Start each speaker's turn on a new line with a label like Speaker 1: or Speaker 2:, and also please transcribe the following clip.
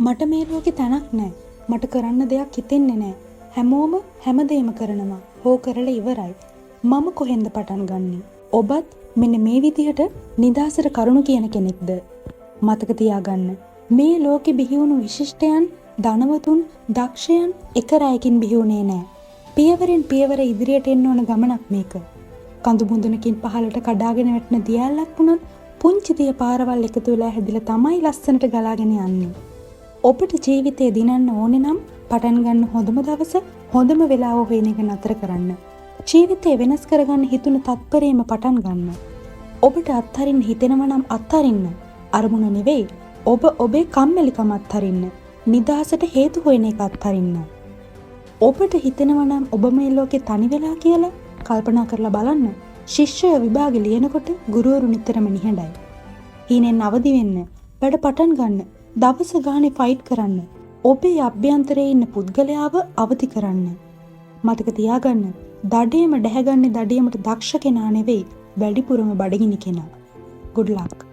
Speaker 1: මට මේ ලෝකේ තැනක් නැහැ. මට කරන්න දෙයක් හිතෙන්නේ නැහැ. හැමෝම හැමදේම කරනවා. හෝ කරලා ඉවරයි. මම කොහෙන්ද පටන් ගන්නෙ? ඔබත් මෙන්න මේ විදිහට නිදාසට කරුණු කියන කෙනෙක්ද? මතක තියාගන්න. මේ ලෝකෙ බිහි වුණු විශිෂ්ටයන්, ධනවතුන්, දක්ෂයන් එක රැයකින් බිහි වුණේ නැහැ. පියවරෙන් පියවර ඉදිරියට එන්න ඕන ගමනක් මේක. කඳු මුදුනකින් පහළට කඩාගෙන වැටෙන දියැලක් වුණත් පුංචි දිය පාරවල් එකතු වෙලා හැදිලා තමයි ලස්සනට ගලාගෙන යන්නේ. ඔබට ජීවිතේ දිනන්න ඕනේ නම් පටන් ගන්න හොඳම දවස හොඳම වෙලාව හොයන එක නතර කරන්න. ජීවිතේ වෙනස් කරගන්න හිතුන තත්පරේම පටන් ගන්න. ඔබට අත්හරින්න හිතෙනවා නම් අත්හරින්න. අරමුණ නෙවෙයි. ඔබ ඔබේ කම්මැලිකම අත්හරින්න. නිදහසට හේතු හොයන එක අත්හරින්න. ඔබට හිතෙනවා නම් ඔබ මේ ලෝකේ තනි වෙලා කියලා කල්පනා කරලා බලන්න. ශිෂ්‍ය විභාගෙ ලියනකොට ගුරුවරු නිතරම නිහඬයි. හීනෙන් අවදි වෙන්න, වැඩ පටන් ගන්න, දවස ගානේ ෆයිට් කරන්න. ඔබේ අභ්‍යන්තරයේ ඉන්න පුද්ගලයාව අවදි කරන්න. මතක තියාගන්න, දඩේම ඩැහැගන්නේ දඩේමට දක්ෂ කෙනා නෙවෙයි, වැඩිපුරම බඩගිනි කෙනා. good luck.